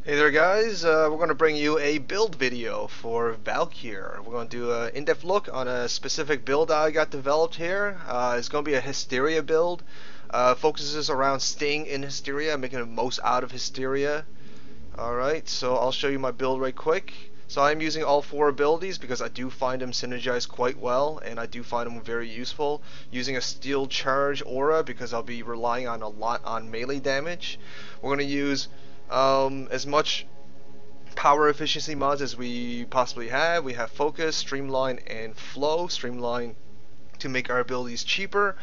Hey there guys, we're going to bring you a build video for Valkyr. We're going to do an in-depth look on a specific build I got developed here. It's going to be a Hysteria build. Focuses around staying in Hysteria, making the most out of Hysteria. Alright, so I'll show you my build right quick. So I'm using all 4 abilities because I do find them synergize quite well, and I do find them very useful. Using a steel charge aura because I'll be relying on a lot on melee damage. We're going to use as much power efficiency mods as we possibly have. We have focus, streamline, and flow. Streamline to make our abilities cheaper,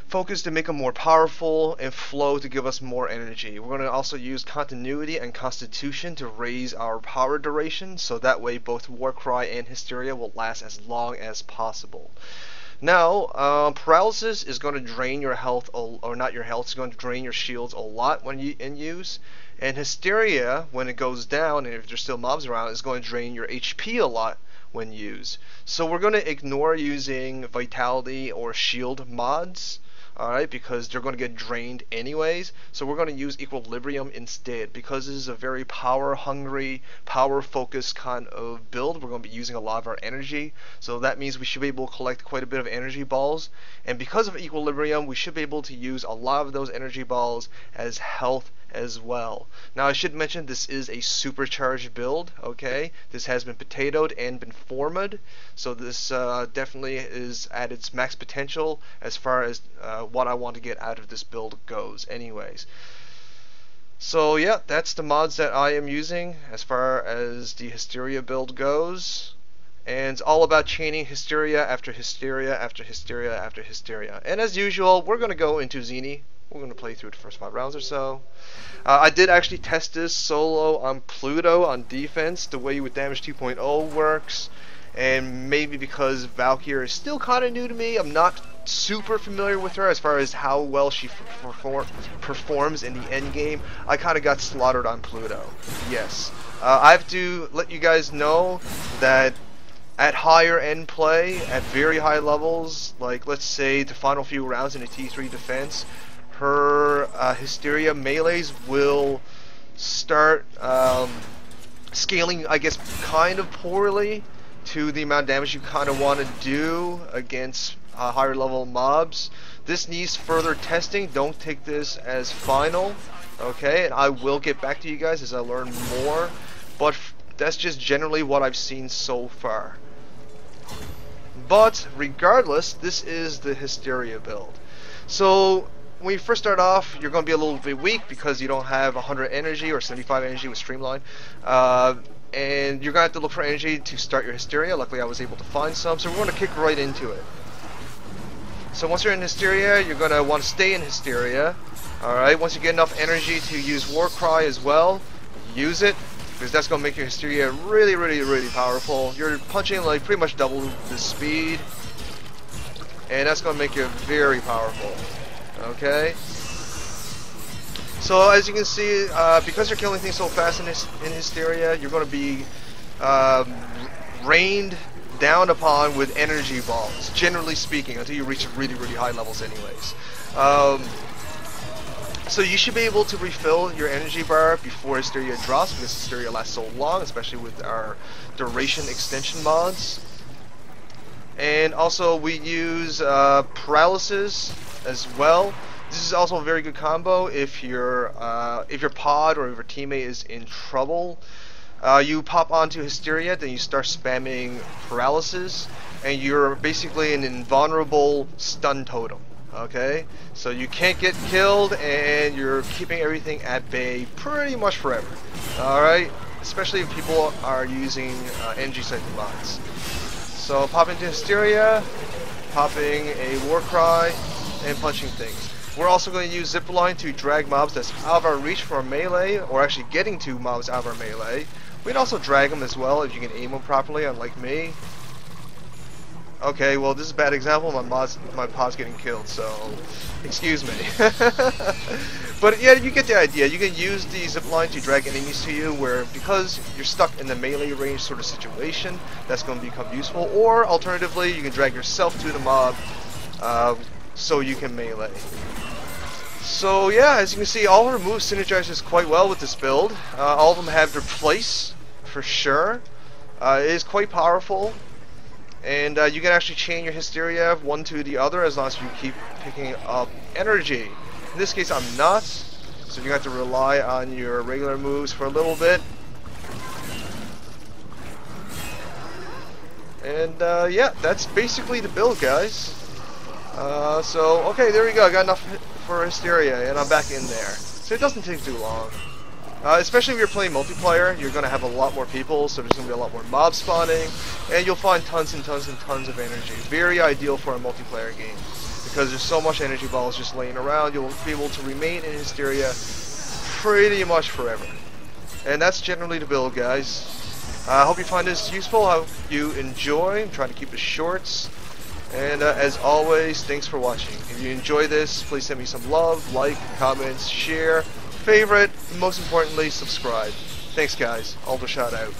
focus to make them more powerful, and flow to give us more energy. We're going to also use continuity and constitution to raise our power duration, so that way both Warcry and Hysteria will last as long as possible. Now, paralysis is going to drain your health, or not your health, it's going to drain your shields a lot when you in use. And Hysteria, when it goes down, and if there's still mobs around, is going to drain your HP a lot when used. So we're going to ignore using Vitality or Shield mods, alright, because they're going to get drained anyways. So we're going to use Equilibrium instead, because this is a very power-hungry, power-focused kind of build. We're going to be using a lot of our energy, so that means we should be able to collect quite a bit of energy balls. And because of Equilibrium, we should be able to use a lot of those energy balls as health as well. Now I should mention this is a supercharged build, okay? This has been potatoed and been formed, so this definitely is at its max potential as far as what I want to get out of this build goes anyways. So yeah, that's the mods that I am using as far as the Hysteria build goes. And it's all about chaining Hysteria after Hysteria after Hysteria after Hysteria. And as usual, we're going to go into Zini. We're going to play through the first 5 rounds or so. I did actually test this solo on Pluto on defense, the way with damage 2.0 works. And maybe because Valkyr is still kind of new to me, I'm not super familiar with her as far as how well she performs in the end game. I kind of got slaughtered on Pluto. Yes. I have to let you guys know that at higher end play, at very high levels, like let's say the final few rounds in a T3 defense, her Hysteria melees will start scaling, I guess, kind of poorly to the amount of damage you kind of want to do against higher level mobs. This needs further testing. Don't take this as final, okay? And I will get back to you guys as I learn more, but that's just generally what I've seen so far. But regardless, this is the Hysteria build. So when you first start off, you're going to be a little bit weak because you don't have 100 energy or 75 energy with Streamline. And you're going to have to look for energy to start your Hysteria. Luckily I was able to find some, so we're going to kick right into it. So once you're in Hysteria, you're going to want to stay in Hysteria. Alright, once you get enough energy to use Warcry as well, use it, because that's going to make your Hysteria really, really, really powerful. You're punching like pretty much double the speed, and that's going to make you very powerful. Okay, so as you can see, because you're killing things so fast in Hysteria, you're going to be rained down upon with energy balls, generally speaking, until you reach really, really high levels anyways. So you should be able to refill your energy bar before Hysteria drops, because Hysteria lasts so long, especially with our duration extension mods. And also we use paralysis as well. This is also a very good combo if your pod or if your teammate is in trouble. You pop onto Hysteria, then you start spamming paralysis, and you're basically an invulnerable stun totem. Okay, so you can't get killed, and you're keeping everything at bay pretty much forever. All right, especially if people are using energy cycle mods. So pop into Hysteria, popping a Warcry, and punching things. We're also going to use Zipline to drag mobs that's out of our reach for a melee, or actually getting to mobs out of our melee. We can also drag them as well if you can aim them properly, unlike me. Okay, well this is a bad example. My pod's getting killed, so excuse me. But yeah, you get the idea. You can use the zipline to drag enemies to you, where because you're stuck in the melee range sort of situation, that's going to become useful. Or alternatively, you can drag yourself to the mob so you can melee. So yeah, as you can see, all her moves synergizes quite well with this build. All of them have their place, for sure. It is quite powerful, and you can actually chain your Hysteria one to the other as long as you keep picking up energy. In this case, I'm not, so you have to rely on your regular moves for a little bit. And yeah, that's basically the build, guys. So okay, there we go. I got enough for Hysteria, and I'm back in there. So it doesn't take too long. Especially if you're playing multiplayer, you're going to have a lot more people, so there's going to be a lot more mob spawning, and you'll find tons and tons and tons of energy. Very ideal for a multiplayer game, because there's so much energy balls just laying around. You'll be able to remain in Hysteria pretty much forever. And that's generally the build, guys. I hope you find this useful. I hope you enjoy. I'm trying to keep it short. And as always, thanks for watching. If you enjoy this, please send me some love, like, comments, share, favorite, and most importantly, subscribe. Thanks, guys. Aldershot out.